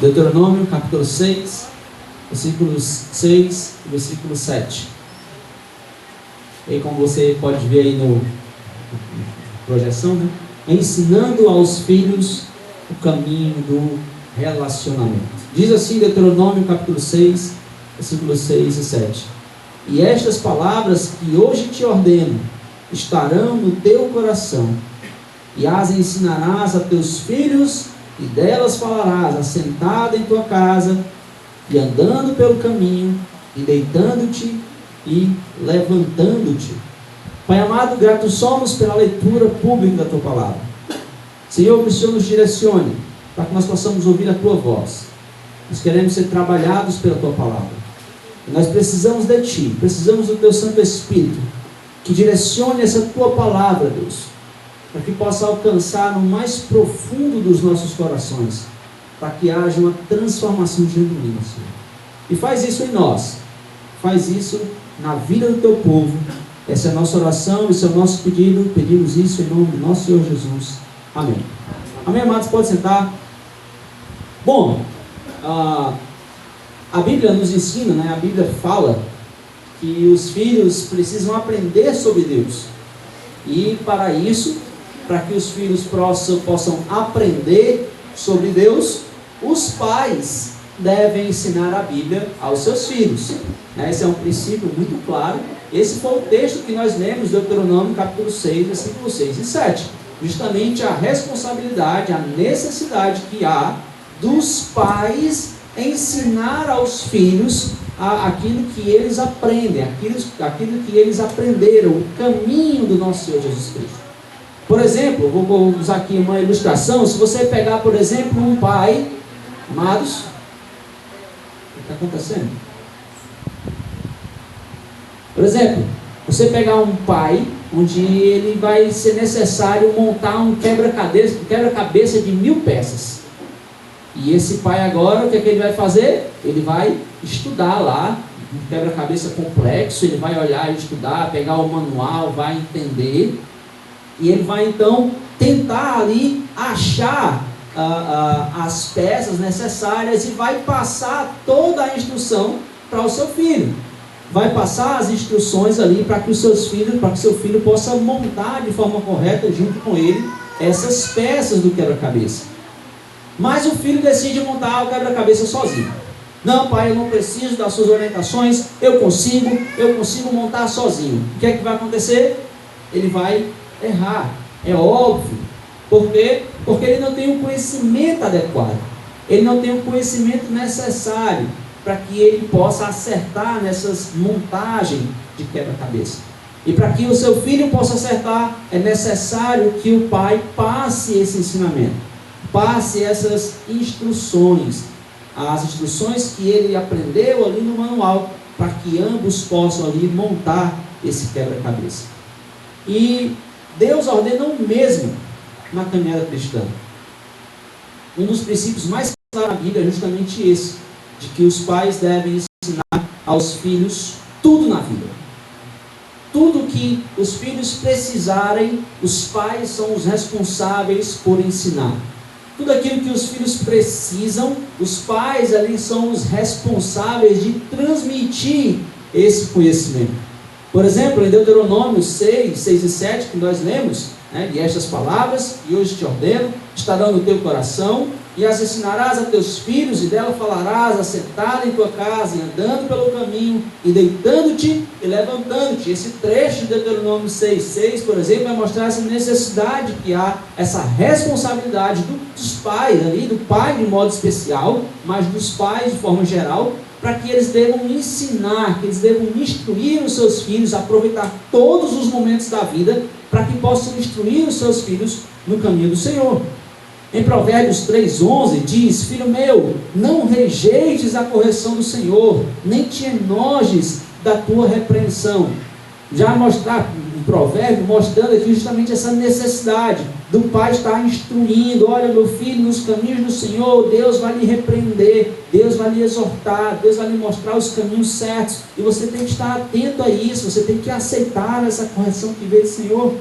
Deuteronômio capítulo 6, versículos 6 e versículo 7. E como você pode ver aí no projeção, né? Ensinando aos filhos o caminho do relacionamento. Diz assim Deuteronômio capítulo 6, versículos 6 e 7. E estas palavras que hoje te ordeno estarão no teu coração, e as ensinarás a teus filhos, e delas falarás assentado em tua casa, e andando pelo caminho, e deitando-te e levantando-te. Pai amado, gratos somos pela leitura pública da tua palavra. Senhor, que o Senhor nos direcione para que nós possamos ouvir a tua voz. Nós queremos ser trabalhados pela tua palavra. E nós precisamos de ti, precisamos do teu Santo Espírito, que direcione essa tua palavra, Deus, para que possa alcançar no mais profundo dos nossos corações, para que haja uma transformação genuína, Senhor. E faz isso em nós, faz isso na vida do teu povo. Essa é a nossa oração, esse é o nosso pedido. Pedimos isso em nome do nosso Senhor Jesus. Amém. Amém, amados? Pode sentar. Bom, a Bíblia nos ensina, né? A Bíblia fala que os filhos precisam aprender sobre Deus. E para isso, para que os filhos possam aprender sobre Deus, os pais devem ensinar a Bíblia aos seus filhos. Esse é um princípio muito claro. Esse foi o texto que nós lemos, Deuteronômio capítulo 6, versículos 6 e 7. Justamente a responsabilidade, a necessidade que há dos pais ensinar aos filhos aquilo que eles aprendem, aquilo que eles aprenderam, o caminho do nosso Senhor Jesus Cristo. Por exemplo, vou usar aqui uma ilustração. Se você pegar, por exemplo, um pai, amados, o que está acontecendo? Por exemplo, você pegar um pai, onde ele vai ser necessário montar um quebra-cabeça de 1000 peças. E esse pai agora, o que é que ele vai fazer? Ele vai estudar lá, um quebra-cabeça complexo, ele vai olhar e estudar, pegar o manual, vai entender, e ele vai então tentar ali achar as peças necessárias e vai passar toda a instrução para o seu filho. Vai passar as instruções ali para que o seu filho possa montar de forma correta junto com ele essas peças do quebra-cabeça. Mas o filho decide montar o quebra-cabeça sozinho. Não, pai, eu não preciso das suas orientações, eu consigo montar sozinho. O que é que vai acontecer? Ele vai errar, é óbvio. Por quê? Porque ele não tem o conhecimento adequado, ele não tem o conhecimento necessário para que ele possa acertar nessas montagens de quebra-cabeça. E para que o seu filho possa acertar, é necessário que o pai passe esse ensinamento, passe essas instruções, as instruções que ele aprendeu ali no manual, para que ambos possam ali montar esse quebra-cabeça. E Deus ordena o mesmo na caminhada cristã. Um dos princípios mais claros da Bíblia é justamente esse, de que os pais devem ensinar aos filhos tudo na vida. Tudo que os filhos precisarem, os pais são os responsáveis por ensinar. Tudo aquilo que os filhos precisam, os pais ali são os responsáveis de transmitir esse conhecimento. Por exemplo, em Deuteronômio 6, 6 e 7, que nós lemos, e estas palavras, e hoje te ordeno, estarão no teu coração, e as ensinarás a teus filhos, e dela falarás assentado em tua casa, e andando pelo caminho, e deitando-te e levantando-te. Esse trecho de Deuteronômio 6, por exemplo, vai mostrar essa necessidade que há, essa responsabilidade dos pais ali, do pai de modo especial, mas dos pais de forma geral, para que eles devam ensinar, que eles devam instruir os seus filhos, aproveitar todos os momentos da vida, para que possam instruir os seus filhos no caminho do Senhor. Em Provérbios 3,11 diz: filho meu, não rejeites a correção do Senhor, nem te enojes da tua repreensão. Já mostrar um provérbio mostrando aqui justamente essa necessidade do pai estar instruindo: olha, meu filho, nos caminhos do Senhor, Deus vai lhe repreender, Deus vai lhe exortar, Deus vai lhe mostrar os caminhos certos, e você tem que estar atento a isso, você tem que aceitar essa correção que veio do Senhor.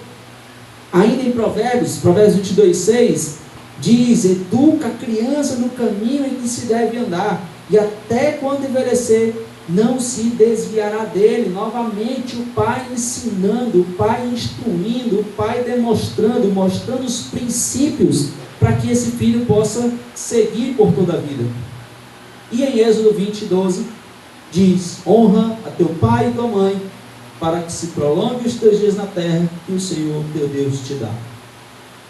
Ainda em Provérbios 22,6, diz: educa a criança no caminho em que se deve andar, e até quando envelhecer, não se desviará dele. Novamente, o pai ensinando, o pai instruindo, o pai demonstrando, mostrando os princípios para que esse filho possa seguir por toda a vida. E em Êxodo 20:12 diz: honra a teu pai e tua mãe, para que se prolongue os teus dias na terra que o Senhor teu Deus te dá.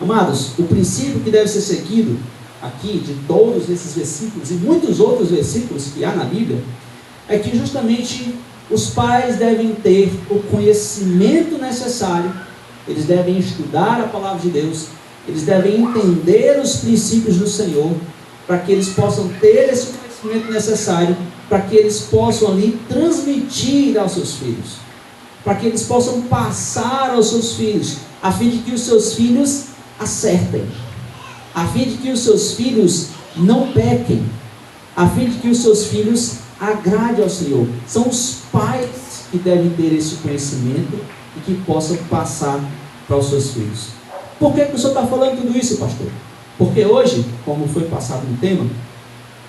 Amados, o princípio que deve ser seguido aqui, de todos esses versículos e muitos outros versículos que há na Bíblia, é que justamente os pais devem ter o conhecimento necessário, eles devem estudar a palavra de Deus, eles devem entender os princípios do Senhor, para que eles possam ter esse conhecimento necessário, para que eles possam ali transmitir aos seus filhos, para que eles possam passar aos seus filhos, a fim de que os seus filhos acertem, a fim de que os seus filhos não pequem, a fim de que os seus filhos agradem ao Senhor. São os pais que devem ter esse conhecimento e que possam passar para os seus filhos. Por que o senhor está falando tudo isso, pastor? Porque hoje, como foi passado no tema,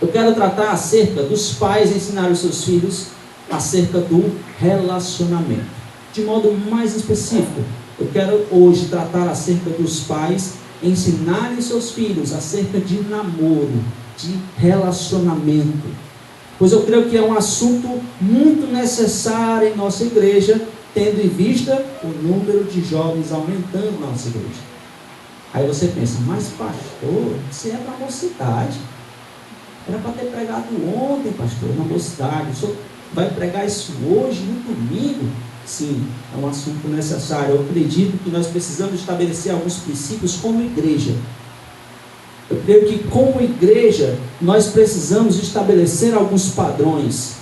eu quero tratar acerca dos pais ensinarem os seus filhos acerca do relacionamento. De modo mais específico, eu quero hoje tratar acerca dos pais ensinarem seus filhos acerca de namoro, de relacionamento. Pois eu creio que é um assunto muito necessário em nossa igreja, tendo em vista o número de jovens aumentando na nossa igreja. Aí você pensa: mas pastor, isso é para a mocidade. Era para ter pregado ontem, pastor, na mocidade. O senhor vai pregar isso hoje, no domingo? Sim, é um assunto necessário. Eu acredito que nós precisamos estabelecer alguns princípios como igreja. Eu creio que como igreja nós precisamos estabelecer alguns padrões,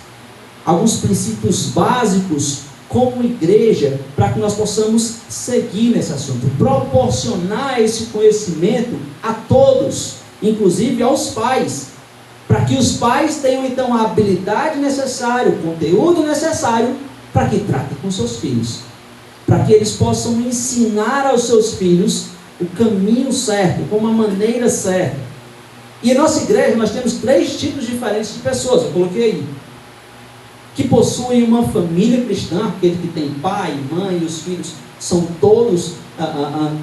alguns princípios básicos como igreja, para que nós possamos seguir nesse assunto, proporcionar esse conhecimento a todos, inclusive aos pais, para que os pais tenham então a habilidade necessária, o conteúdo necessário, para que tratem com seus filhos, para que eles possam ensinar aos seus filhos o caminho certo, com uma maneira certa. E em nossa igreja nós temos 3 tipos diferentes de pessoas, eu coloquei aí, que possuem uma família cristã, aquele que tem pai, mãe, e os filhos são todos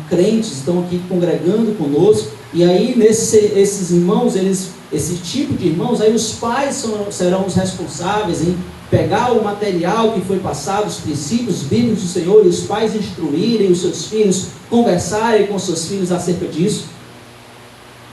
crentes, estão aqui congregando conosco, e aí esses irmãos, esse tipo de irmãos, aí os pais serão os responsáveis em pegar o material que foi passado, os princípios bíblicos do Senhor, e os pais instruírem os seus filhos, conversarem com seus filhos acerca disso.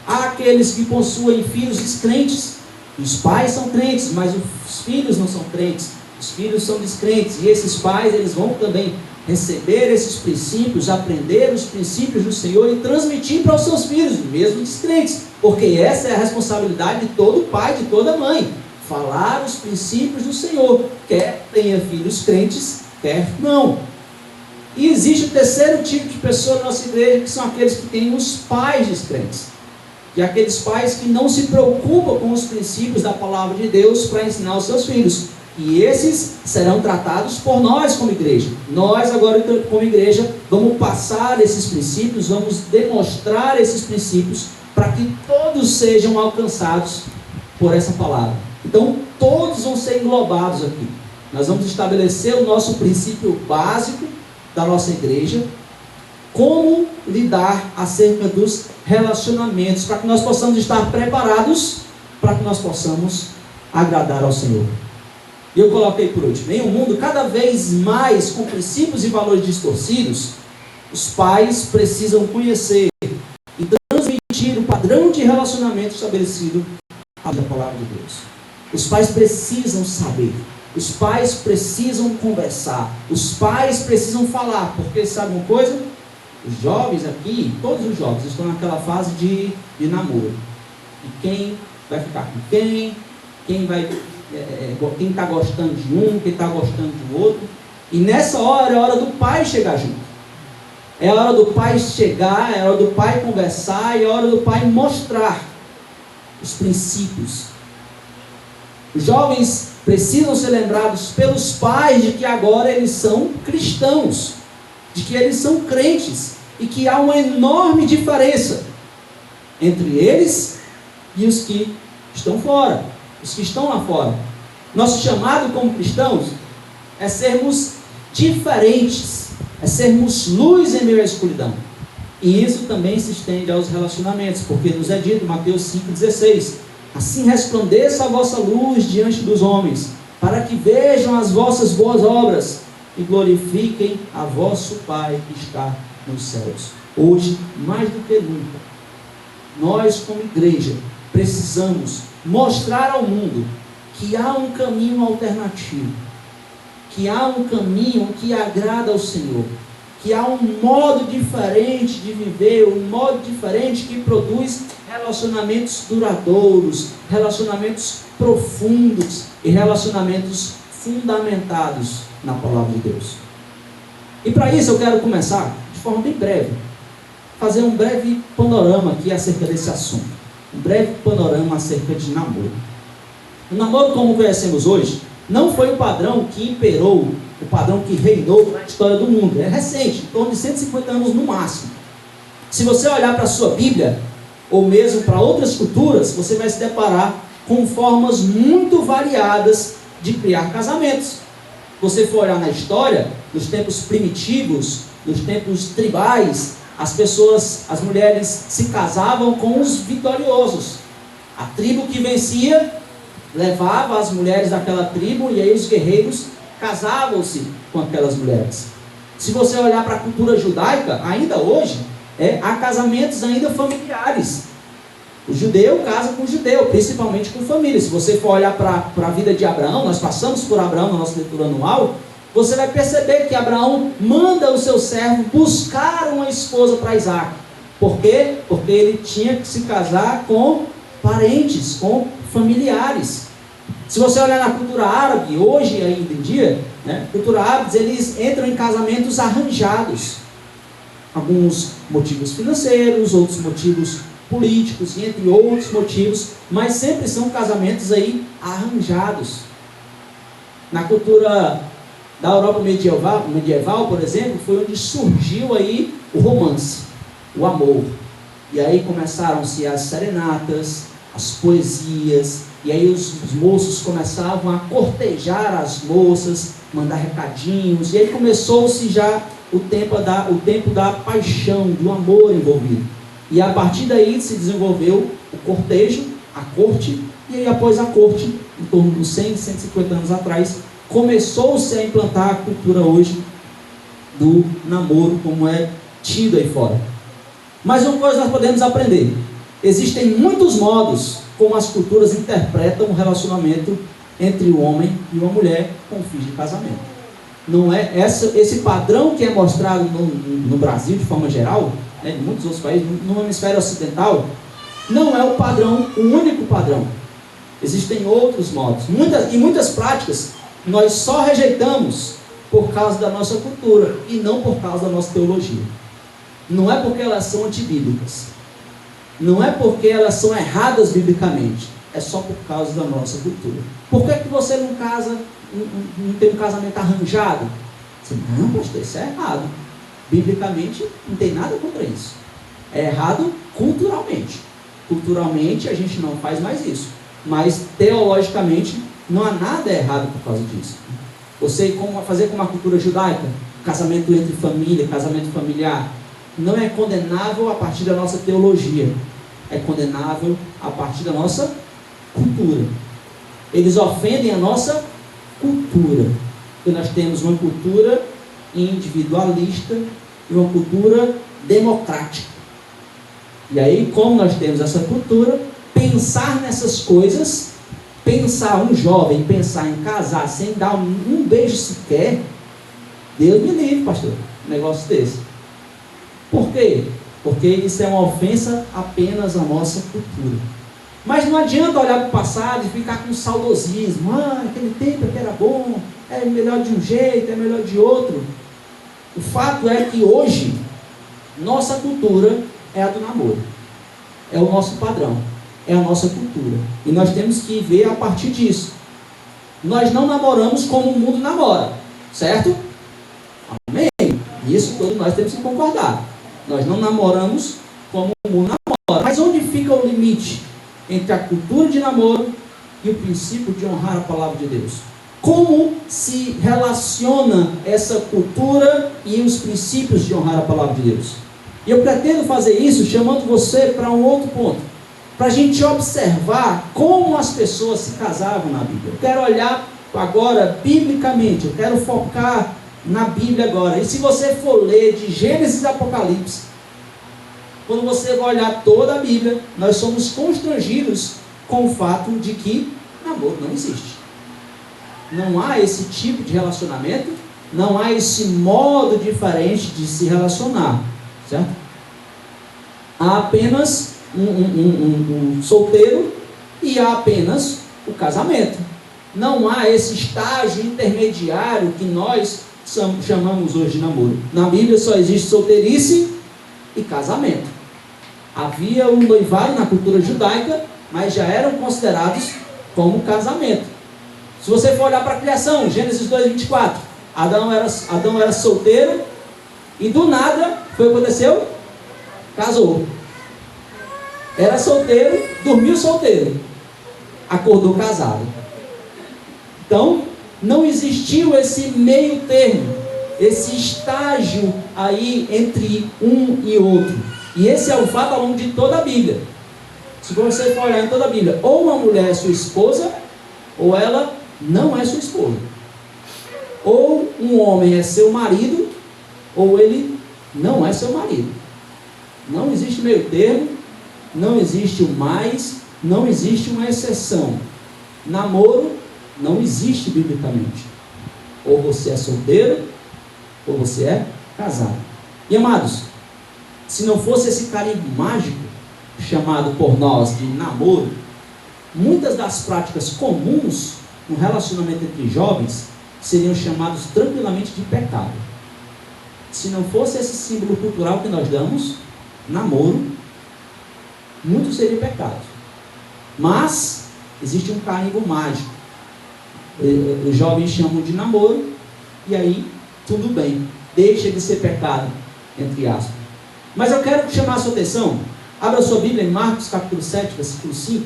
Há aqueles que possuem filhos descrentes, os pais são crentes, mas os filhos não são crentes, os filhos são descrentes, e esses pais, eles vão também receber esses princípios, aprender os princípios do Senhor e transmitir para os seus filhos, mesmo descrentes, porque essa é a responsabilidade de todo pai, de toda mãe, falar os princípios do Senhor, quer tenha filhos crentes, quer não. E existe o terceiro tipo de pessoa na nossa igreja, que são aqueles que têm os pais descrentes, que é aqueles pais que não se preocupam com os princípios da palavra de Deus para ensinar aos seus filhos, e esses serão tratados por nós como igreja. Nós agora como igreja vamos passar esses princípios, vamos demonstrar esses princípios, para que todos sejam alcançados por essa palavra. Então todos vão ser englobados aqui. Nós vamos estabelecer o nosso princípio básico da nossa igreja, como lidar acerca dos relacionamentos, para que nós possamos estar preparados, para que nós possamos agradar ao Senhor. E eu coloquei por último: em um mundo cada vez mais com princípios e valores distorcidos, os pais precisam conhecer e transmitir o padrão de relacionamento estabelecido da palavra de Deus. Os pais precisam saber, os pais precisam conversar, os pais precisam falar, porque sabe uma coisa? Os jovens aqui, todos os jovens estão naquela fase de namoro. E quem vai ficar com quem está gostando de um, quem está gostando do outro. E nessa hora é a hora do pai chegar junto. É a hora do pai chegar, é a hora do pai conversar, é a hora do pai mostrar os princípios. Os jovens precisam ser lembrados pelos pais de que agora eles são cristãos, de que eles são crentes, e que há uma enorme diferença entre eles e os que estão fora, os que estão lá fora. Nosso chamado como cristãos é sermos diferentes, é sermos luz em meio à escuridão. E isso também se estende aos relacionamentos, porque nos é dito em Mateus 5,16: assim resplandeça a vossa luz diante dos homens, para que vejam as vossas boas obras e glorifiquem a vosso Pai que está nos céus. Hoje, mais do que nunca, nós como igreja precisamos mostrar ao mundo que há um caminho alternativo, que há um caminho que agrada ao Senhor, que há um modo diferente de viver, um modo diferente que produz relacionamentos duradouros, relacionamentos profundos e relacionamentos fundamentados na palavra de Deus. E para isso eu quero começar de forma bem breve, fazer um breve panorama aqui acerca desse assunto, um breve panorama acerca de namoro. O namoro, como conhecemos hoje, não foi o padrão que imperou, o padrão que reinou na história do mundo. É recente, em torno de 150 anos no máximo. Se você olhar para a sua Bíblia, ou mesmo para outras culturas, você vai se deparar com formas muito variadas de criar casamentos. Se você for olhar na história, nos tempos primitivos, nos tempos tribais, as mulheres se casavam com os vitoriosos. A tribo que vencia levava as mulheres daquela tribo, e aí os guerreiros casavam-se com aquelas mulheres. Se você olhar para a cultura judaica, ainda hoje, há casamentos ainda familiares. O judeu casa com o judeu, principalmente com família. Se você for olhar para a vida de Abraão, nós passamos por Abraão na nossa leitura anual, você vai perceber que Abraão manda o seu servo buscar uma esposa para Isaac. Por quê? Porque ele tinha que se casar com parentes, com familiares. Se você olhar na cultura árabe, hoje ainda em dia, cultura árabe, eles entram em casamentos arranjados. Alguns motivos financeiros, outros motivos políticos, e entre outros motivos, mas sempre são casamentos aí arranjados. Na cultura da Europa medieval, por exemplo, foi onde surgiu aí o romance, o amor. E aí começaram-se as serenatas, as poesias, e aí os moços começavam a cortejar as moças, mandar recadinhos, e aí começou-se já o tempo da paixão, do amor envolvido. E a partir daí se desenvolveu o cortejo, a corte, e aí após a corte, em torno de 100, 150 anos atrás, começou-se a implantar a cultura hoje do namoro, como é tido aí fora. Mas uma coisa nós podemos aprender: existem muitos modos como as culturas interpretam o relacionamento entre o homem e uma mulher com fins de casamento. Não é esse padrão que é mostrado no Brasil de forma geral, em muitos outros países, no hemisfério ocidental, não é o padrão, o único padrão. Existem outros modos. Muitas práticas nós só rejeitamos por causa da nossa cultura e não por causa da nossa teologia. Não é porque elas são antibíblicas, não é porque elas são erradas biblicamente, é só por causa da nossa cultura. Por que você não casa, não tem um casamento arranjado? Você, não, pastor, isso é errado. Biblicamente não tem nada contra isso. É errado culturalmente. Culturalmente a gente não faz mais isso, mas teologicamente não há nada errado por causa disso. Você fazer como a cultura judaica, casamento entre família, casamento familiar, não é condenável a partir da nossa teologia, é condenável a partir da nossa cultura. Eles ofendem a nossa cultura, porque nós temos uma cultura individualista e uma cultura democrática. E aí, como nós temos essa cultura, pensar nessas coisas, um jovem pensar em casar sem dar um beijo sequer, Deus me livre, pastor, um negócio desse. Por quê? Porque isso é uma ofensa apenas à nossa cultura. Mas não adianta olhar para o passado e ficar com saudosismo. Aquele tempo que era bom, é melhor de um jeito, é melhor de outro. O fato é que hoje, nossa cultura é a do namoro. É o nosso padrão, é a nossa cultura. E nós temos que ver a partir disso. Nós não namoramos como o mundo namora, certo? Amém? Isso todos nós temos que concordar. Nós não namoramos como o mundo namora. Mas onde fica o limite entre a cultura de namoro e o princípio de honrar a palavra de Deus? Como se relaciona essa cultura e os princípios de honrar a palavra de Deus? E eu pretendo fazer isso chamando você para um outro ponto, para a gente observar como as pessoas se casavam na Bíblia. Eu quero olhar agora biblicamente, eu quero focar na Bíblia agora. E se você for ler de Gênesis a Apocalipse, quando você vai olhar toda a Bíblia, nós somos constrangidos com o fato de que namoro não existe. Não há esse tipo de relacionamento, não há esse modo diferente de se relacionar, certo? Há apenas um solteiro e há apenas o casamento. Não há esse estágio intermediário que nós chamamos hoje de namoro. Na Bíblia só existe solteirice e casamento. Havia um noivado na cultura judaica, mas já eram considerados como casamento. Se você for olhar para a criação, Gênesis 2:24, Adão era solteiro e do nada, foi o que aconteceu? Casou. Era solteiro, dormiu solteiro, acordou casado. Então, não existiu esse meio termo, esse estágio aí entre um e outro. E esse é o fato ao longo de toda a Bíblia. Se você for olhar em toda a Bíblia, ou uma mulher é sua esposa, ou ela não é sua esposa. Ou um homem é seu marido, ou ele não é seu marido. Não existe meio termo, não existe o mais, não existe uma exceção. Namoro não existe biblicamente. Ou você é solteiro, ou você é casado. E amados, se não fosse esse carimbo mágico, chamado por nós de namoro, muitas das práticas comuns no relacionamento entre jovens seriam chamados tranquilamente de pecado. Se não fosse esse símbolo cultural que nós damos, namoro, muito seria pecado. Mas existe um carimbo mágico. Os jovens chamam de namoro, e aí tudo bem, deixa de ser pecado, entre aspas. Mas eu quero chamar a sua atenção. Abra sua Bíblia em Marcos capítulo 7, versículo 5.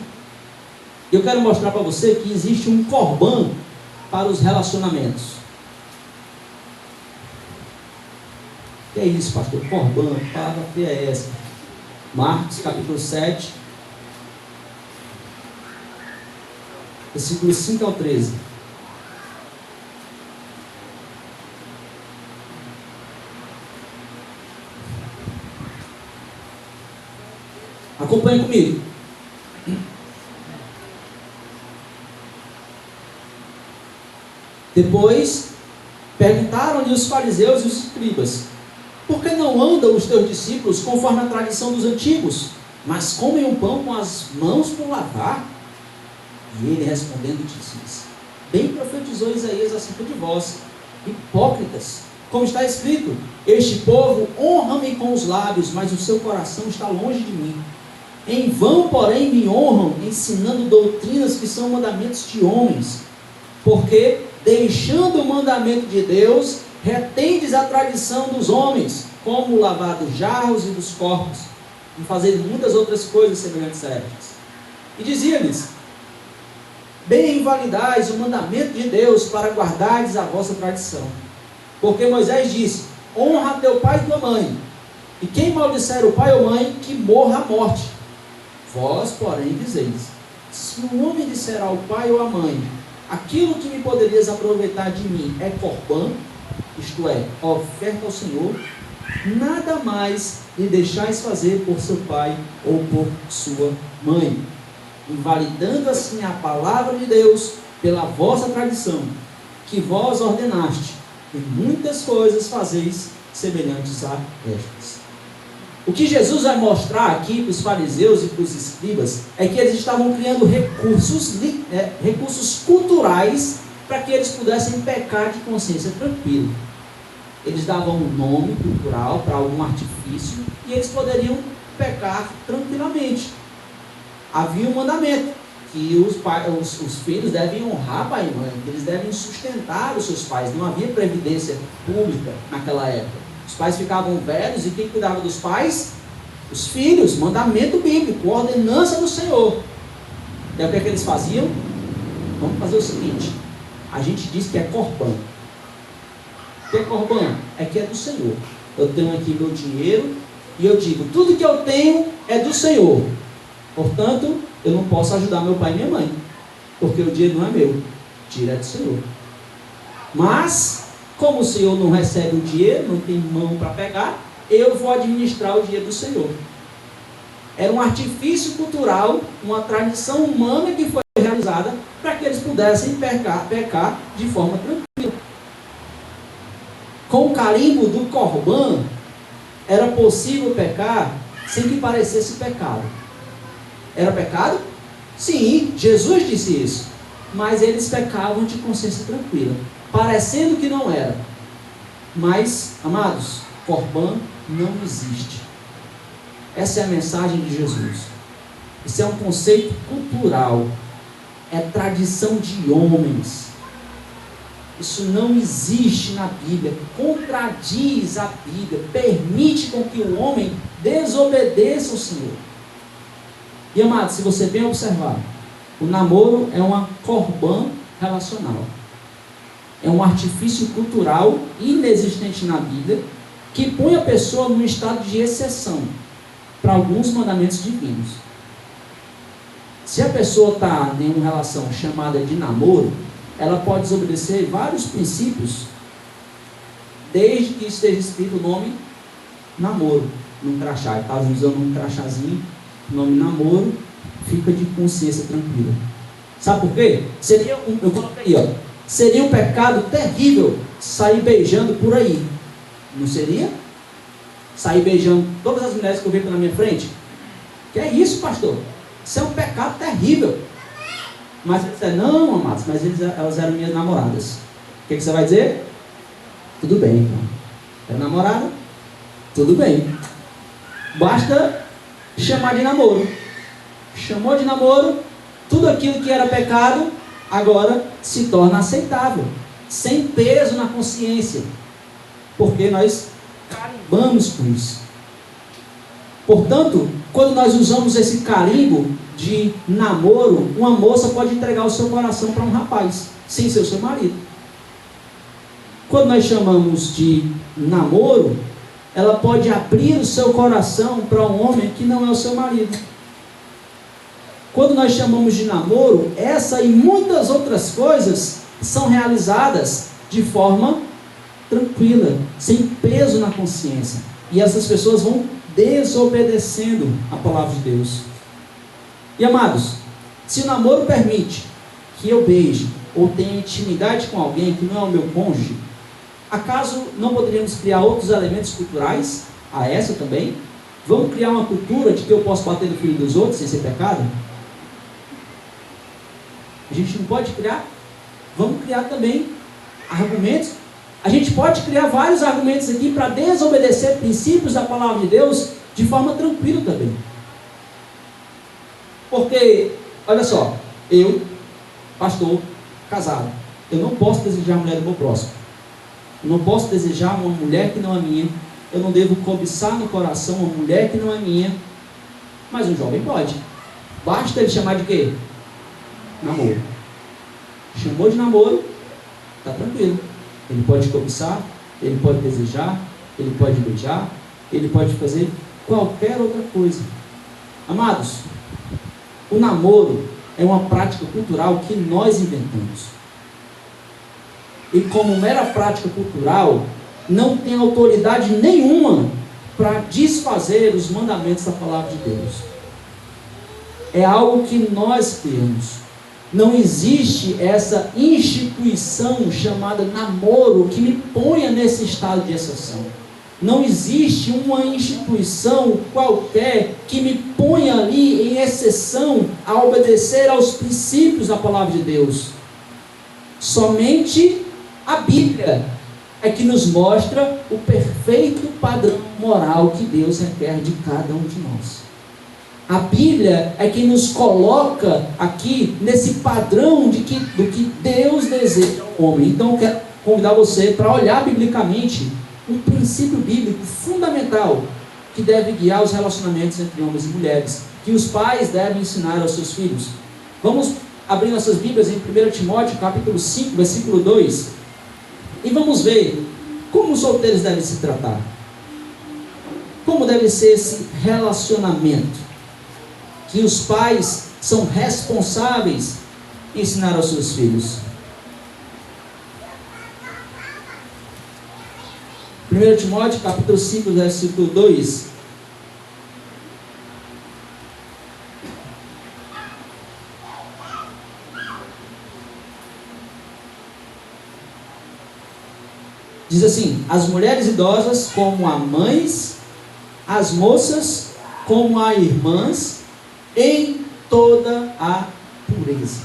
Eu quero mostrar para você que existe um corbã para os relacionamentos. O que é isso, pastor? Corbã, palavra que é essa? Marcos capítulo 7, versículo 5 ao 13. Acompanhe comigo. Depois perguntaram-lhe os fariseus e os escribas: por que não andam os teus discípulos conforme a tradição dos antigos, mas comem o pão com as mãos por lavar? E ele respondendo disse-lhes: bem profetizou Isaías acerca de vós, hipócritas, como está escrito: este povo honra-me com os lábios, mas o seu coração está longe de mim. Em vão, porém, me honram, ensinando doutrinas que são mandamentos de homens. Porque, deixando o mandamento de Deus, retendes a tradição dos homens, como o lavar dos jarros e dos corpos, e fazer muitas outras coisas semelhantes a estas. E dizia-lhes: bem invalidais o mandamento de Deus para guardardes a vossa tradição. Porque Moisés disse: honra teu pai e tua mãe, e quem maldisser o pai ou mãe, que morra a morte. Vós, porém, dizeis: se um homem disser ao pai ou à mãe: aquilo que me poderias aproveitar de mim é corbã, isto é, oferta ao Senhor, nada mais lhe deixais fazer por seu pai ou por sua mãe, invalidando assim a palavra de Deus pela vossa tradição, que vós ordenaste, e muitas coisas fazeis semelhantes a estas. O que Jesus vai mostrar aqui para os fariseus e para os escribas é que eles estavam criando recursos culturais para que eles pudessem pecar de consciência tranquila. Eles davam um nome cultural para algum artifício e eles poderiam pecar tranquilamente. Havia um mandamento que os filhos devem honrar pai e mãe, que eles devem sustentar os seus pais. Não havia previdência pública naquela época. Os pais ficavam velhos e quem cuidava dos pais? Os filhos, mandamento bíblico, ordenança do Senhor. E o que é que eles faziam? Vamos fazer o seguinte: a gente diz que é corbã. O que é corbã? É que é do Senhor. Eu tenho aqui meu dinheiro e eu digo, tudo que eu tenho é do Senhor. Portanto, eu não posso ajudar meu pai e minha mãe, porque o dinheiro não é meu, o dinheiro é do Senhor. Mas, como o Senhor não recebe o dinheiro, não tem mão para pegar, eu vou administrar o dinheiro do Senhor. Era um artifício cultural, uma tradição humana que foi realizada para que eles pudessem pecar de forma tranquila. Com o carimbo do corbã, era possível pecar sem que parecesse pecado. Era pecado? Sim, Jesus disse isso. Mas eles pecavam de consciência tranquila, parecendo que não era. Mas, amados, corbã não existe. Essa é a mensagem de Jesus. Isso é um conceito cultural. É tradição de homens. Isso não existe na Bíblia. Contradiz a Bíblia. Permite com que o homem desobedeça ao Senhor. E amados, se você bem observar, o namoro é uma corbã relacional. É um artifício cultural inexistente na Bíblia, que põe a pessoa num estado de exceção para alguns mandamentos divinos. Se a pessoa está em uma relação chamada de namoro, ela pode desobedecer vários princípios, desde que esteja escrito o nome namoro, num crachá. Ele está usando um crachazinho, o nome namoro, fica de consciência tranquila. Sabe por quê? Eu coloquei aí, seria um pecado terrível sair beijando por aí. Não seria? Sair beijando todas as mulheres que eu vejo na minha frente? Que é isso, pastor? Isso é um pecado terrível. Mas ele disse, não, amados, mas elas eram minhas namoradas. O que você vai dizer? Tudo bem, então. É namorada? Tudo bem. Basta chamar de namoro. Chamou de namoro, tudo aquilo que era pecado, agora se torna aceitável. Sem peso na consciência. Porque nós carimbamos com isso. Portanto, quando nós usamos esse carimbo de namoro, uma moça pode entregar o seu coração para um rapaz, sem ser o seu marido. Quando nós chamamos de namoro, ela pode abrir o seu coração para um homem que não é o seu marido. Quando nós chamamos de namoro, essa e muitas outras coisas são realizadas de forma tranquila, sem peso na consciência. E essas pessoas vão desobedecendo a palavra de Deus. E amados, se o namoro permite que eu beije ou tenha intimidade com alguém que não é o meu cônjuge, acaso não poderíamos criar outros elementos culturais a essa também? Vamos criar uma cultura de que eu posso bater no filho dos outros sem ser pecado? A gente não pode criar? Vamos criar também argumentos. A gente pode criar vários argumentos aqui para desobedecer princípios da palavra de Deus de forma tranquila também. Porque, olha só, eu, pastor, casado, eu não posso desejar a mulher do meu próximo. Eu não posso desejar uma mulher que não é minha. Eu não devo cobiçar no coração uma mulher que não é minha. Mas um jovem pode. Basta ele chamar de quê? Namoro. Chamou de namoro, está tranquilo. Ele pode cobiçar, ele pode desejar, ele pode beijar, ele pode fazer qualquer outra coisa. Amados, o namoro é uma prática cultural que nós inventamos. E como mera prática cultural, não tem autoridade nenhuma para desfazer os mandamentos da palavra de Deus. É algo que nós temos. Não existe essa instituição chamada namoro que me ponha nesse estado de exceção. Não existe uma instituição qualquer que me ponha ali em exceção a obedecer aos princípios da palavra de Deus. Somente a Bíblia é que nos mostra o perfeito padrão moral que Deus requer de cada um de nós. A Bíblia é quem nos coloca aqui nesse padrão do que Deus deseja ao homem. Então eu quero convidar você para olhar biblicamente um princípio bíblico fundamental que deve guiar os relacionamentos entre homens e mulheres, que os pais devem ensinar aos seus filhos. Vamos abrir nossas Bíblias em 1 Timóteo, capítulo 5, versículo 2, e vamos ver como os solteiros devem se tratar. Como deve ser esse relacionamento, que os pais são responsáveis em ensinar aos seus filhos. 1 Timóteo, capítulo 5, versículo 2. Diz assim: as mulheres idosas como a mães, as moças como a irmãs, em toda a pureza.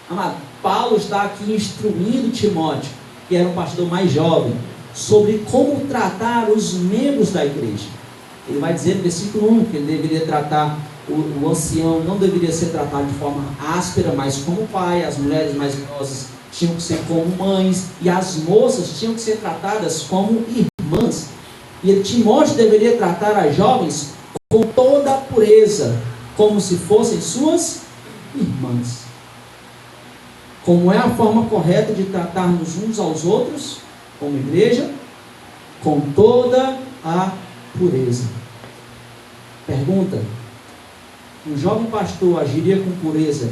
Amado, Paulo está aqui instruindo Timóteo, que era um pastor mais jovem, sobre como tratar os membros da igreja. Ele vai dizer no versículo 1 que ele deveria tratar, o ancião não deveria ser tratado de forma áspera, mas como pai. As mulheres mais idosas tinham que ser como mães, e as moças tinham que ser tratadas como irmãs. E Timóteo deveria tratar as jovens com toda a pureza, como se fossem suas irmãs. Como é a forma correta de tratarmos uns aos outros, como igreja, com toda a pureza. Pergunta: um jovem pastor agiria com pureza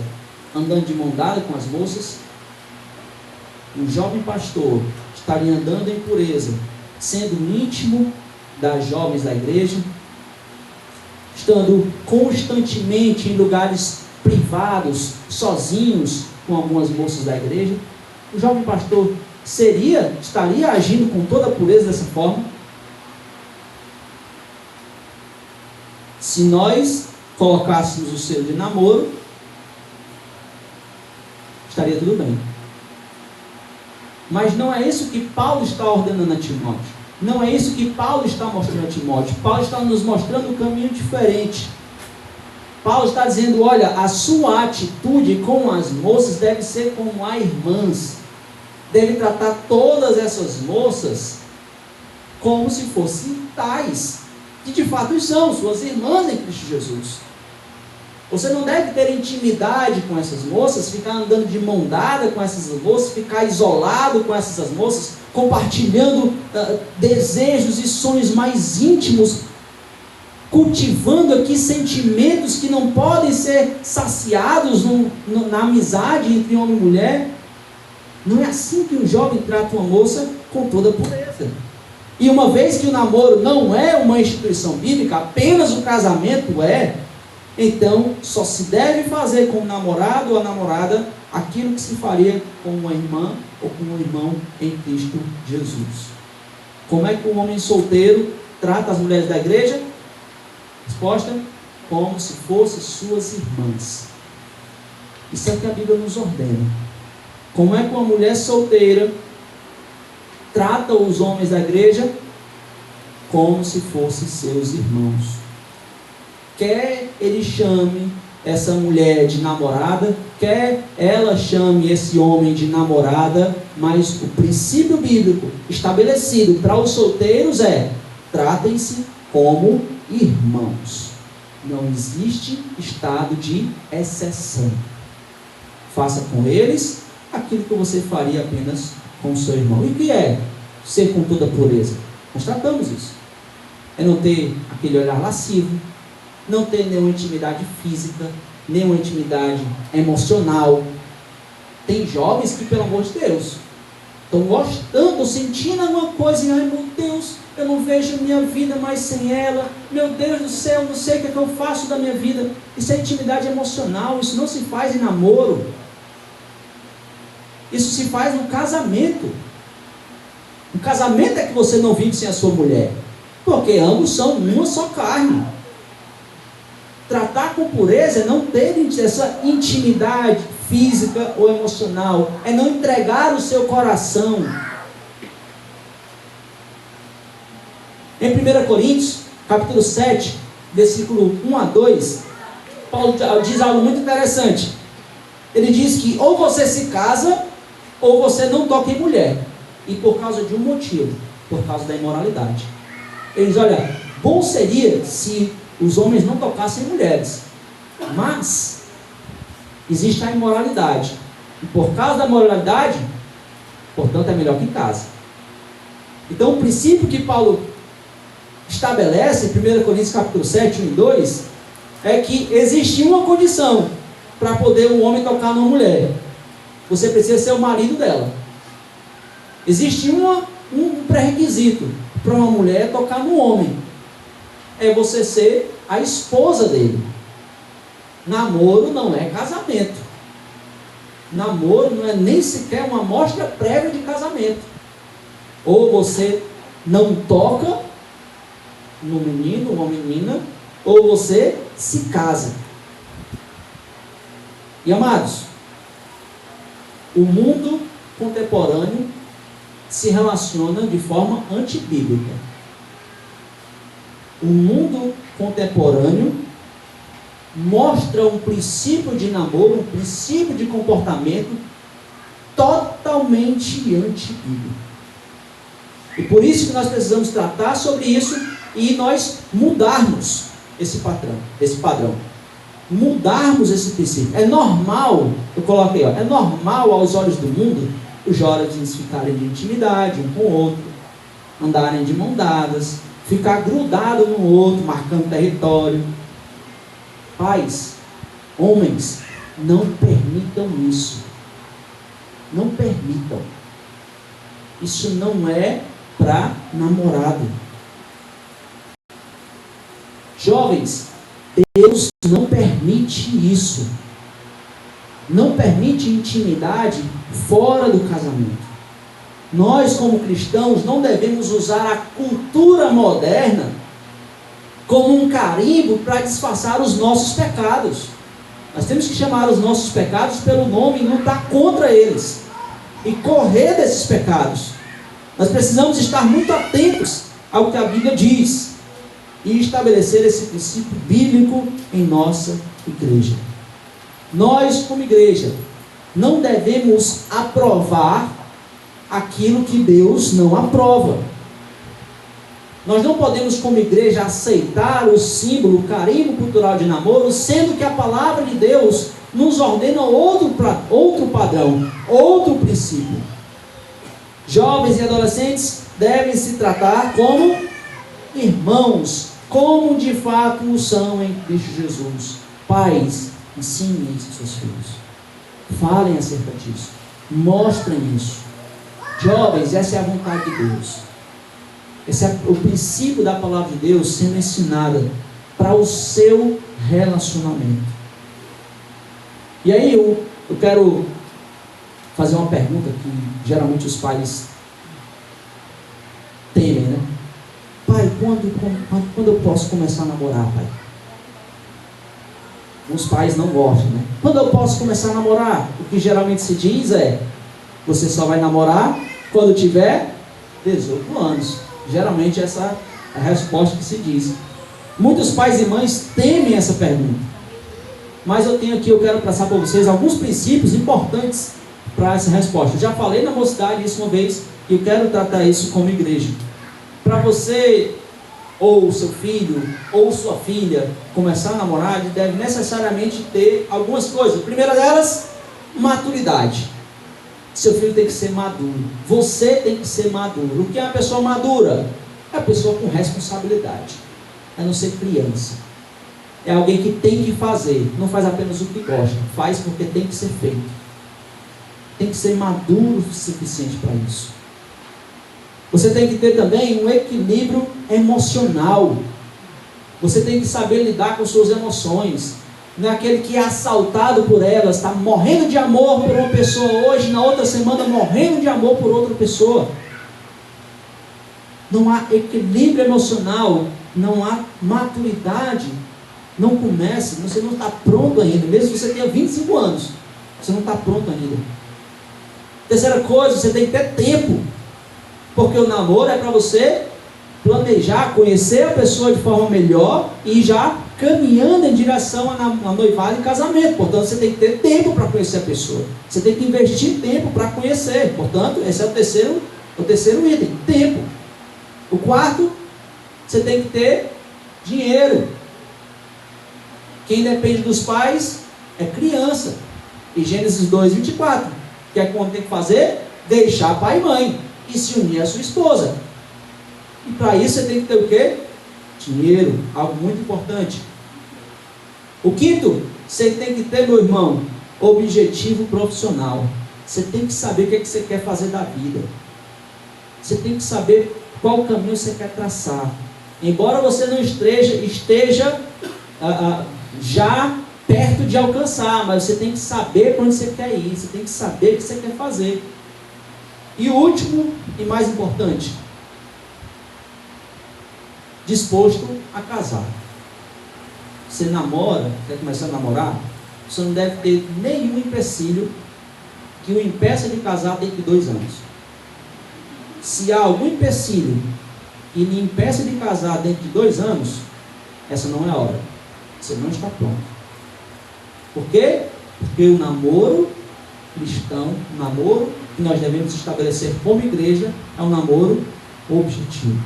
andando de mão dada com as moças? Um jovem pastor estaria andando em pureza, sendo íntimo das jovens da igreja, estando constantemente em lugares privados, sozinhos com algumas moças da igreja? O jovem pastor estaria agindo com toda a pureza dessa forma? Se nós colocássemos o selo de namoro, estaria tudo bem. Mas não é isso que Paulo está ordenando a Timóteo. Não é isso que Paulo está mostrando a Timóteo. Paulo está nos mostrando um caminho diferente. Paulo está dizendo: olha, a sua atitude com as moças deve ser como a irmãs. Deve tratar todas essas moças como se fossem tais, que de fato são suas irmãs em Cristo Jesus. Você não deve ter intimidade com essas moças, ficar andando de mão dada com essas moças, ficar isolado com essas moças, compartilhando desejos e sonhos mais íntimos, cultivando aqui sentimentos que não podem ser saciados na amizade entre homem e mulher. Não é assim que um jovem trata uma moça, com toda a pureza. E uma vez que o namoro não é uma instituição bíblica, apenas o casamento é, então só se deve fazer com o namorado ou a namorada aquilo que se faria com uma irmã ou com um irmão em Cristo Jesus. Como é que um homem solteiro trata as mulheres da igreja? Resposta: como se fossem suas irmãs. Isso é o que a Bíblia nos ordena. Como é que uma mulher solteira trata os homens da igreja? Como se fossem seus irmãos. Quer ele chame essa mulher de namorada, quer ela chame esse homem de namorada, mas o princípio bíblico estabelecido para os solteiros é: tratem-se como irmãos. Não existe estado de exceção. Faça com eles aquilo que você faria apenas com o seu irmão. E o que é ser com toda pureza? Nós tratamos isso. É não ter aquele olhar lascivo, não ter nenhuma intimidade física, nenhuma intimidade emocional. Tem jovens que, pelo amor de Deus, estão gostando, sentindo alguma coisa, e ai meu Deus, eu não vejo minha vida mais sem ela, meu Deus do céu, não sei o que eu faço da minha vida. Isso é intimidade emocional, isso não se faz em namoro, isso se faz no casamento. No casamento é que você não vive sem a sua mulher, porque ambos são uma só carne. Tratar com pureza é não ter essa intimidade física ou emocional, é não entregar o seu coração. Em 1 Coríntios, capítulo 7, versículo 1 a 2, Paulo diz algo muito interessante. Ele diz que ou você se casa, ou você não toca em mulher, e por causa de um motivo, por causa da imoralidade. Ele diz: olha, bom seria se os homens não tocassem em mulheres. Mas existe a imoralidade. E por causa da moralidade, portanto, é melhor que case. Então, o princípio que Paulo estabelece em 1 Coríntios capítulo 7, 1 e 2, é que existe uma condição para poder um homem tocar numa mulher. Você precisa ser o marido dela. Existe um pré-requisito para uma mulher tocar no homem. É você ser a esposa dele. Namoro não é casamento. Namoro não é nem sequer uma amostra prévia de casamento. Ou você não toca no menino ou menina, ou você se casa. E amados, o mundo contemporâneo se relaciona de forma antibíblica. O mundo contemporâneo mostra um princípio de namoro, um princípio de comportamento totalmente antibíblico. E por isso que nós precisamos tratar sobre isso e nós mudarmos esse padrão. Mudarmos esse princípio. É normal, eu coloquei, é normal aos olhos do mundo os jovens ficarem de intimidade um com o outro, andarem de mão dadas, ficar grudado no outro, marcando território. Pais, homens, não permitam isso. Não permitam. Isso não é para namorado. Jovens, Deus não permite isso. Não permite intimidade fora do casamento. Nós, como cristãos, não devemos usar a cultura moderna como um carimbo para disfarçar os nossos pecados. Nós temos que chamar os nossos pecados pelo nome e lutar contra eles. E correr desses pecados. Nós precisamos estar muito atentos ao que a Bíblia diz. E estabelecer esse princípio bíblico em nossa igreja. Nós, como igreja, não devemos aprovar aquilo que Deus não aprova. Nós não podemos, como igreja, aceitar o símbolo, o carimbo cultural de namoro, sendo que a palavra de Deus nos ordena outro padrão, outro princípio. Jovens e adolescentes devem se tratar como irmãos, como de fato o são em Cristo Jesus. Pais, ensinem seus filhos. Falem acerca disso. Mostrem isso. Jovens, essa é a vontade de Deus. Esse é o princípio da palavra de Deus sendo ensinada para o seu relacionamento. E aí eu quero fazer uma pergunta que geralmente os pais temem, né? Pai, quando eu posso começar a namorar, pai? Os pais não gostam, né? Quando eu posso começar a namorar? O que geralmente se diz é: você só vai namorar quando tiver 18 anos. Geralmente essa é a resposta que se diz. Muitos pais e mães temem essa pergunta. Mas eu quero passar para vocês alguns princípios importantes para essa resposta. Eu já falei na mocidade isso uma vez e eu quero tratar isso como igreja. Para você, ou seu filho, ou sua filha, começar a namorar, ele deve necessariamente ter algumas coisas. A primeira delas, maturidade. Seu filho tem que ser maduro. Você tem que ser maduro. O que é uma pessoa madura? É uma pessoa com responsabilidade. É não ser criança. É alguém que tem que fazer. Não faz apenas o que gosta. Faz porque tem que ser feito. Tem que ser maduro o suficiente para isso. Você tem que ter também um equilíbrio emocional. Você tem que saber lidar com suas emoções. Não é aquele que é assaltado por elas, está morrendo de amor por uma pessoa hoje, na outra semana morrendo de amor por outra pessoa. Não há equilíbrio emocional, não há maturidade. Não comece, você não está pronto ainda, mesmo que você tenha 25 anos, você não está pronto ainda. Terceira coisa, você tem que ter tempo, porque o namoro é para você planejar, conhecer a pessoa de forma melhor e já caminhando em direção a noivado e casamento. Portanto, você tem que ter tempo para conhecer a pessoa. Você tem que investir tempo para conhecer. Portanto, esse é o terceiro item, tempo. O quarto, você tem que ter Dinheiro. Quem depende dos pais é criança. E Gênesis 2:24. Que é quando tem que fazer? Deixar pai e mãe. E se unir à sua esposa. E para isso você tem que ter o quê? Dinheiro. Algo muito importante. O quinto, você tem que ter, meu irmão, objetivo profissional. Você tem que saber o que você quer fazer da vida. Você tem que saber qual caminho você quer traçar. Embora você não esteja já perto de alcançar, mas você tem que saber para onde você quer ir. Você tem que saber o que você quer fazer. E o último e mais importante, disposto a casar. Você namora, quer começar a namorar, você não deve ter nenhum empecilho que o impeça de casar dentro de 2 anos. Se há algum empecilho que lhe impeça de casar dentro de 2 anos, essa não é a hora. Você não está pronto. Por quê? Porque o namoro cristão, o namoro que nós devemos estabelecer como igreja, é um namoro objetivo.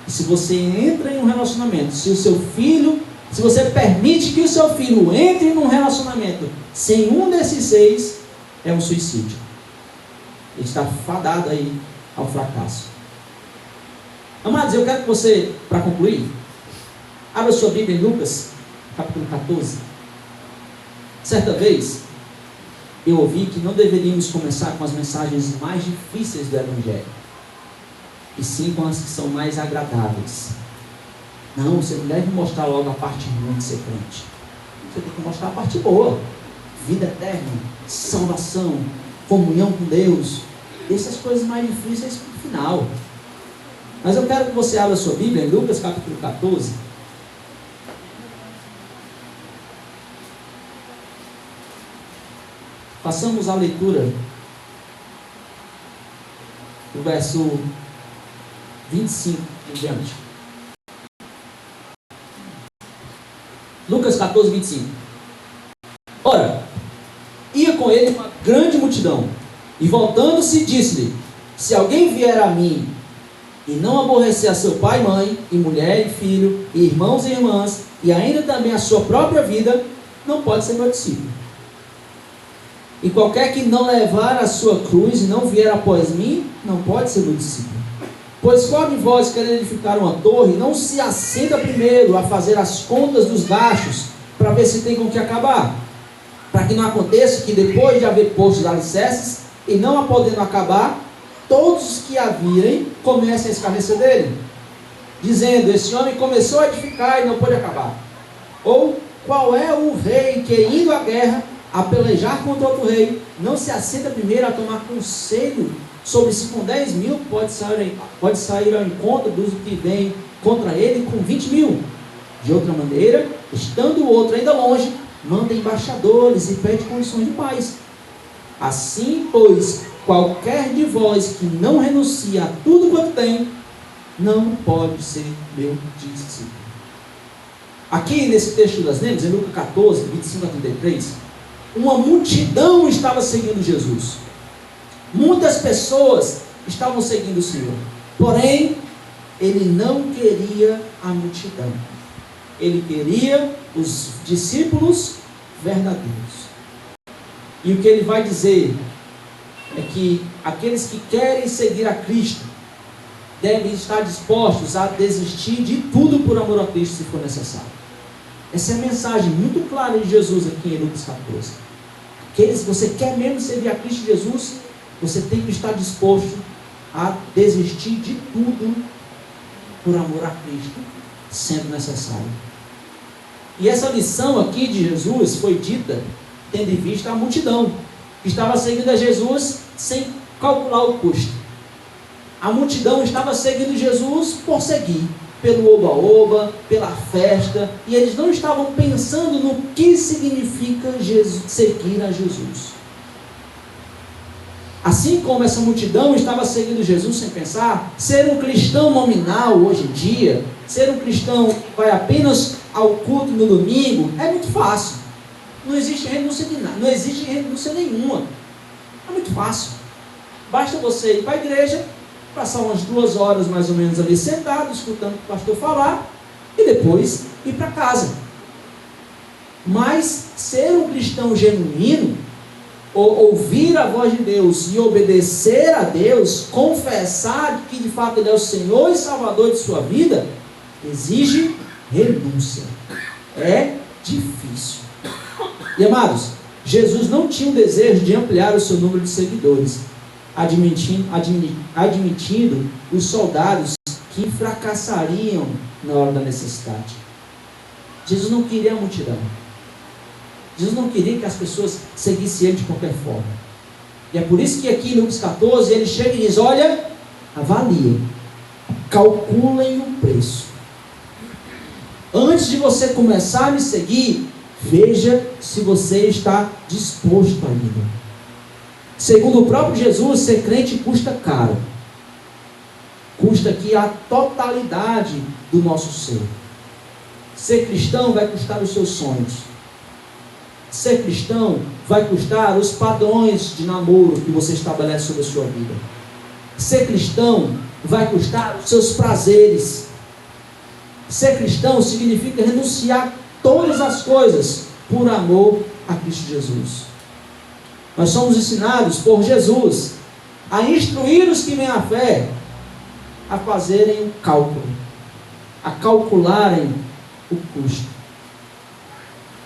E se você entra em um relacionamento, se você permite que o seu filho entre num relacionamento sem um desses 6, é um suicídio. Ele está fadado aí ao fracasso. Amados, eu quero que você, para concluir, abra sua Bíblia em Lucas, capítulo 14. Certa vez, eu ouvi que não deveríamos começar com as mensagens mais difíceis do Evangelho, e sim com as que são mais agradáveis. Não, você não deve mostrar logo a parte ruim de ser crente. Você tem que mostrar a parte boa. Vida eterna, salvação, comunhão com Deus. Essas coisas mais difíceis para o final. Mas eu quero que você abra a sua Bíblia em Lucas capítulo 14. Passamos a leitura do verso 25 em diante. Lucas 14, 25. Ora, ia com ele uma grande multidão, e voltando-se disse-lhe: se alguém vier a mim e não aborrecer a seu pai, mãe, e mulher, e filho, e irmãos e irmãs, e ainda também a sua própria vida, não pode ser meu discípulo. E qualquer que não levar a sua cruz e não vier após mim, não pode ser meu discípulo. Pois qual de vós, querendo edificar uma torre, não se assenta primeiro a fazer as contas dos gastos, para ver se tem com que acabar? Para que não aconteça que depois de haver posto os alicerces, e não a podendo acabar, todos os que a virem comecem a escarnecer dele, dizendo: esse homem começou a edificar e não pôde acabar. Ou qual é o rei que, indo à guerra, a pelejar contra outro rei, não se assenta primeiro a tomar conselho sobre se com 10 mil pode sair ao encontro dos que vêm contra ele com 20 mil. De outra maneira, estando o outro ainda longe, manda embaixadores e pede condições de paz. Assim, pois, qualquer de vós que não renuncia a tudo quanto tem, não pode ser meu discípulo. Aqui nesse texto das Neves, em Lucas 14, 25 a 33, uma multidão estava seguindo Jesus. Muitas pessoas estavam seguindo o Senhor. Porém, ele não queria a multidão. Ele queria os discípulos verdadeiros. E o que ele vai dizer é que aqueles que querem seguir a Cristo devem estar dispostos a desistir de tudo por amor a Cristo, se for necessário. Essa é a mensagem muito clara de Jesus aqui em Lucas 14. Aqueles que você quer mesmo servir a Cristo Jesus, você tem que estar disposto a desistir de tudo por amor a Cristo, sendo necessário. E essa lição aqui de Jesus foi dita tendo em vista a multidão que estava seguindo a Jesus sem calcular o custo. A multidão estava seguindo Jesus por seguir, pelo oba-oba, pela festa, e eles não estavam pensando no que significa seguir a Jesus. Assim como essa multidão estava seguindo Jesus sem pensar, ser um cristão nominal hoje em dia, ser um cristão que vai apenas ao culto no domingo, é muito fácil. Não existe renúncia de nada, não existe renúncia nenhuma. É muito fácil. Basta você ir para a igreja, passar umas 2 horas mais ou menos ali sentado, escutando o pastor falar, e depois ir para casa. Mas ser um cristão genuíno, ouvir a voz de Deus e obedecer a Deus, confessar que de fato Ele é o Senhor e Salvador de sua vida, exige renúncia. É difícil. E amados, Jesus não tinha o desejo de ampliar o seu número de seguidores, admitindo os soldados que fracassariam na hora da necessidade. Jesus não queria a multidão. Jesus não queria que as pessoas seguissem ele de qualquer forma. E é por isso que aqui em Lucas 14 ele chega e diz: olha, avaliem, calculem o preço. Antes de você começar a me seguir, veja se você está disposto ainda. Segundo o próprio Jesus, ser crente custa caro. Custa aqui a totalidade do nosso ser. Ser cristão vai custar os seus sonhos. Ser cristão vai custar os padrões de namoro que você estabelece sobre a sua vida. Ser cristão vai custar os seus prazeres. Ser cristão significa renunciar todas as coisas por amor a Cristo Jesus. Nós somos ensinados por Jesus a instruir os que vêm à fé a fazerem um cálculo, a calcularem o custo.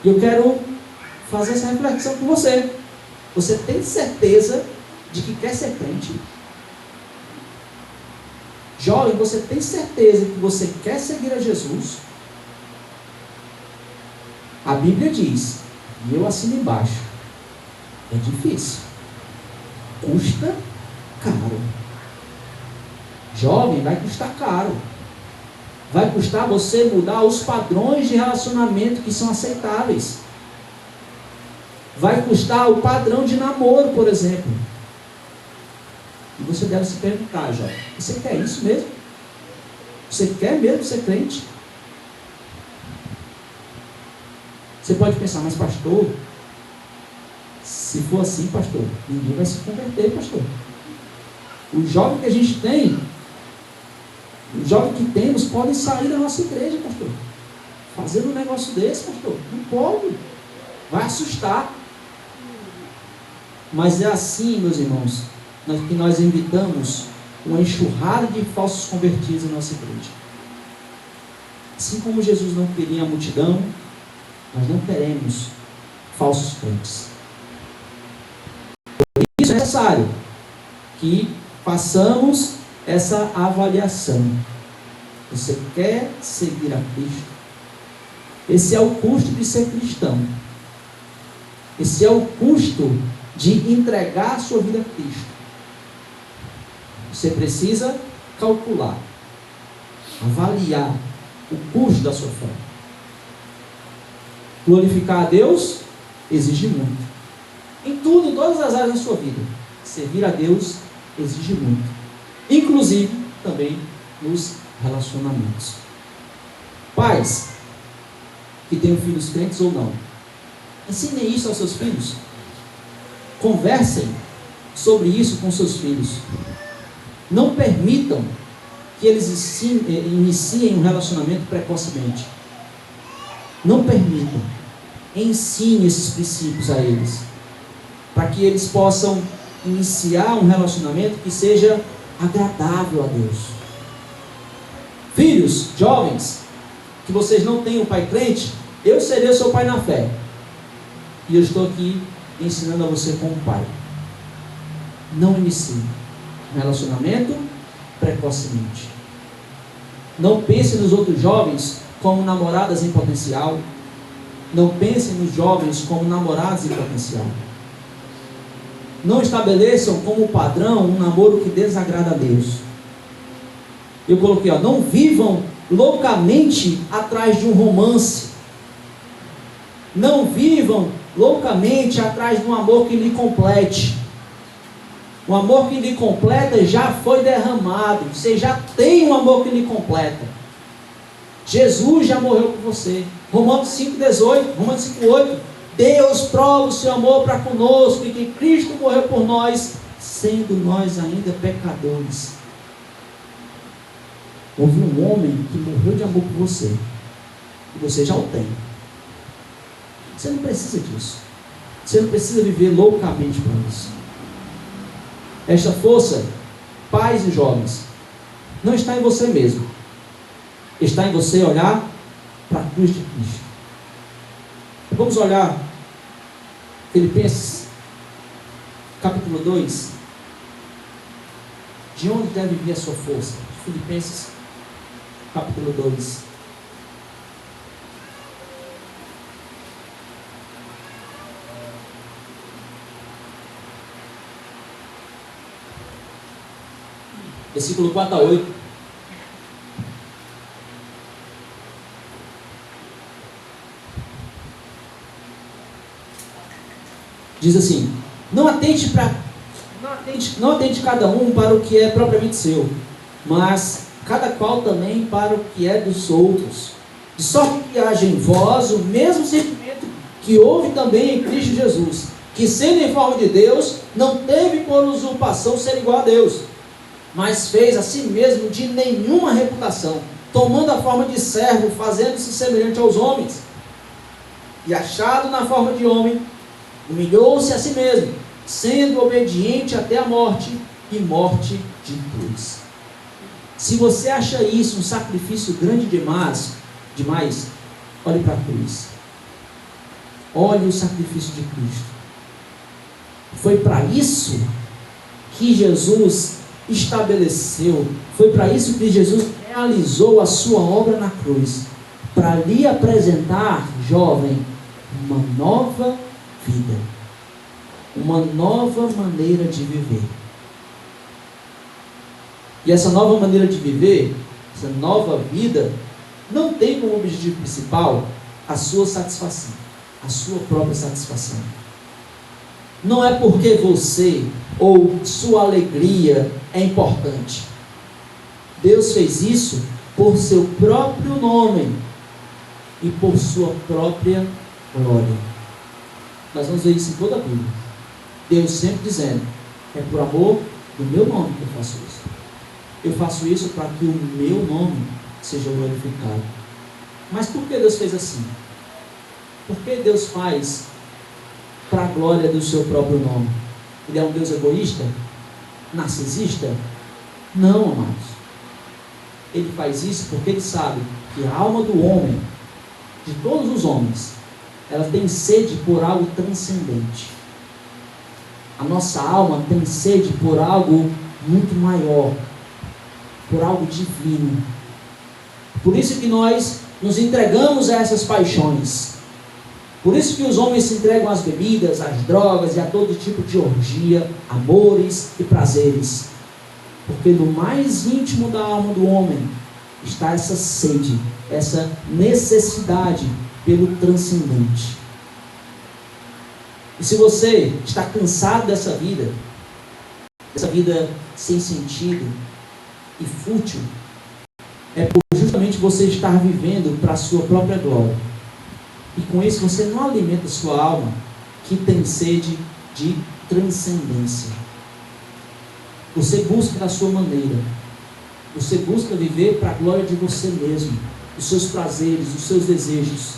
E eu quero fazer essa reflexão com você. Você tem certeza de que quer ser crente? Jovem, você tem certeza que você quer seguir a Jesus? A Bíblia diz, e eu assino embaixo, é difícil, custa caro. Jovem, vai custar caro. Vai custar você mudar os padrões de relacionamento que são aceitáveis. Vai custar o padrão de namoro, por exemplo. E você deve se perguntar, jovem, você quer isso mesmo? Você quer mesmo ser crente? Você pode pensar, mas pastor, se for assim, pastor, ninguém vai se converter, pastor. O jovem que a gente tem, os jovens que temos podem sair da nossa igreja, pastor. Fazendo um negócio desse, pastor. Não pode. Vai assustar. Mas é assim, meus irmãos, que nós evitamos uma enxurrada de falsos convertidos em nossa igreja. Assim como Jesus não queria a multidão, nós não queremos falsos crentes. Por isso é necessário que façamos essa avaliação. Você quer seguir a Cristo? Esse é o custo de ser cristão. Esse é o custo de entregar a sua vida a Cristo. Você precisa calcular, avaliar o custo da sua fé. Glorificar a Deus exige muito. Em tudo, em todas as áreas da sua vida. Servir a Deus exige muito. Inclusive, também nos relacionamentos. Pais que tenham filhos crentes ou não, ensinem isso aos seus filhos. Conversem sobre isso com seus filhos. Não permitam que eles iniciem um relacionamento precocemente. Não permitam. Ensine esses princípios a eles, para que eles possam iniciar um relacionamento que seja agradável a Deus. Filhos, jovens, que vocês não têm um pai crente, eu serei o seu pai na fé. E eu estou aqui ensinando a você como pai. Não inicie um relacionamento precocemente. Não pense nos outros jovens como namoradas em potencial. Não pense nos jovens como namorados em potencial. Não estabeleçam como padrão um namoro que desagrada a Deus. Eu coloquei, não vivam loucamente atrás de um romance. Não vivam loucamente atrás de um amor que lhe complete. O amor que lhe completa já foi derramado. Você já tem um amor que lhe completa. Jesus já morreu por você. Romanos 5,18, Romanos 5,8. Deus prova o seu amor para conosco e que Cristo morreu por nós, sendo nós ainda pecadores. Houve um homem que morreu de amor por você. E você já o tem. Você não precisa disso. Você não precisa viver loucamente para isso. Esta força, pais e jovens, não está em você mesmo. Está em você olhar para a cruz de Cristo. Vamos olhar Filipenses, capítulo 2. De onde deve vir a sua força? Filipenses, capítulo 2. Versículo 4 a 8. Diz assim: não atente cada um para o que é propriamente seu, mas cada qual também para o que é dos outros. De sorte que haja em vós o mesmo sentimento que houve também em Cristo Jesus, que sendo em forma de Deus, não teve por usurpação ser igual a Deus, mas fez a si mesmo de nenhuma reputação, tomando a forma de servo, fazendo-se semelhante aos homens. E achado na forma de homem, humilhou-se a si mesmo, sendo obediente até a morte, e morte de cruz. Se você acha isso um sacrifício grande demais, olhe para a cruz. Olhe o sacrifício de Cristo. Foi para isso que Jesus estabeleceu, foi para isso que Jesus realizou a sua obra na cruz, para lhe apresentar, jovem, uma nova vida, uma nova maneira de viver. E essa nova maneira de viver, essa nova vida, não tem como objetivo principal a sua satisfação, a sua própria satisfação. Não é porque você ou sua alegria é importante. Deus fez isso por seu próprio nome e por sua própria glória. Nós vamos ver isso em toda a Bíblia. Deus sempre dizendo: é por amor do meu nome que eu faço isso. Eu faço isso para que o meu nome seja glorificado. Mas por que Deus fez assim? Por que Deus faz para a glória do seu próprio nome? Ele é um Deus egoísta? Narcisista? Não, amados. Ele faz isso porque Ele sabe que a alma do homem, de todos os homens, ela tem sede por algo transcendente. A nossa alma tem sede por algo muito maior, por algo divino. Por isso que nós nos entregamos a essas paixões. Por isso que os homens se entregam às bebidas, às drogas e a todo tipo de orgia, amores e prazeres. Porque no mais íntimo da alma do homem está essa sede, essa necessidade pelo transcendente. E se você está cansado dessa vida sem sentido e fútil, é por justamente você estar vivendo para a sua própria glória. E com isso você não alimenta a sua alma, que tem sede de transcendência. Você busca da sua maneira. Você busca viver para a glória de você mesmo, os seus prazeres, os seus desejos.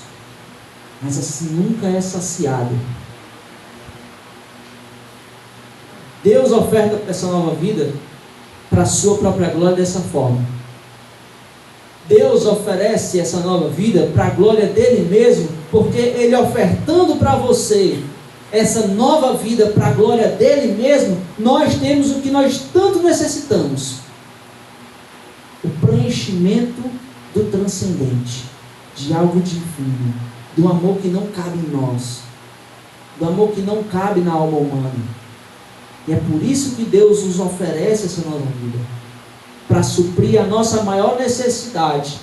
Mas assim nunca é saciado. Deus oferta essa nova vida para a sua própria glória dessa forma. Deus oferece essa nova vida para a glória dele mesmo, porque ele ofertando para você essa nova vida para a glória dele mesmo, nós temos o que nós tanto necessitamos: o preenchimento do transcendente, de algo divino, do amor que não cabe em nós, do amor que não cabe na alma humana. E é por isso que Deus nos oferece essa nova vida, para suprir a nossa maior necessidade,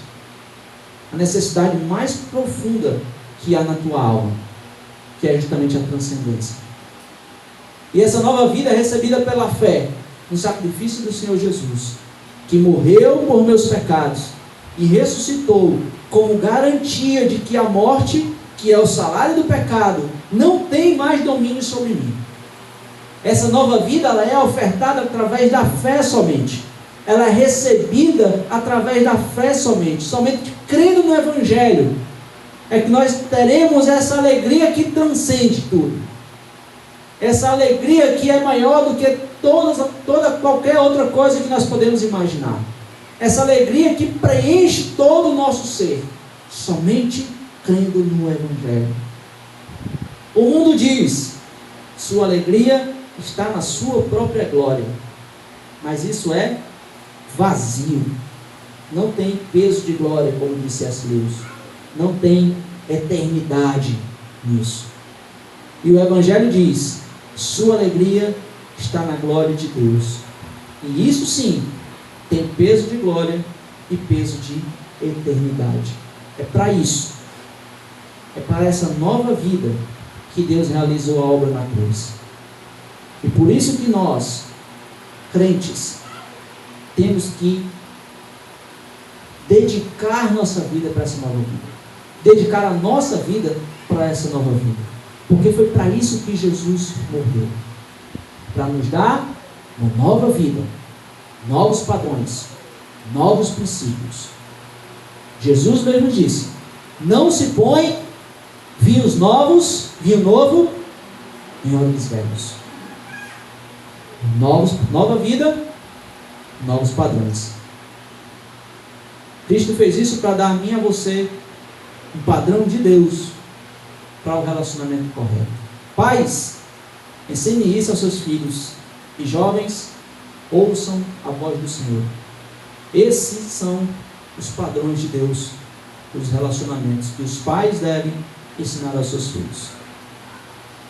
a necessidade mais profunda que há na tua alma, que é justamente a transcendência. E essa nova vida é recebida pela fé no sacrifício do Senhor Jesus, que morreu por meus pecados e ressuscitou como garantia de que a morte, que é o salário do pecado, não tem mais domínio sobre mim. Essa nova vida, ela é ofertada através da fé somente. Ela é recebida através da fé somente crendo no Evangelho, é que nós teremos essa alegria que transcende tudo. Essa alegria que é maior do que qualquer outra coisa que nós podemos imaginar. Essa alegria que preenche todo o nosso ser, somente crendo no Evangelho. O mundo diz: sua alegria está na sua própria glória. Mas isso é vazio. Não tem peso de glória, como disse C.S. Lewis. Não tem eternidade nisso. E o Evangelho diz: sua alegria está na glória de Deus. E isso sim, tem peso de glória e peso de eternidade. É para isso. É para essa nova vida que Deus realizou a obra na cruz. E por isso que nós, crentes, temos que dedicar nossa vida para essa nova vida. Dedicar a nossa vida para essa nova vida. Porque foi para isso que Jesus morreu. Para nos dar uma nova vida, novos padrões, novos princípios. Jesus mesmo disse: não se põe vinho novo em odres velhos. Nova vida, novos padrões. Cristo fez isso para dar a mim e a você um padrão de Deus para o relacionamento correto. Pais, ensine isso aos seus filhos. E jovens, ouçam a voz do Senhor. Esses são os padrões de Deus, os relacionamentos que os pais devem ensinar aos seus filhos.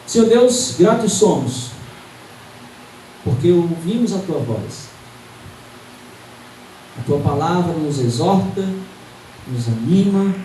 Senhor Deus, gratos somos, porque ouvimos a Tua voz. A Tua palavra nos exorta, nos anima,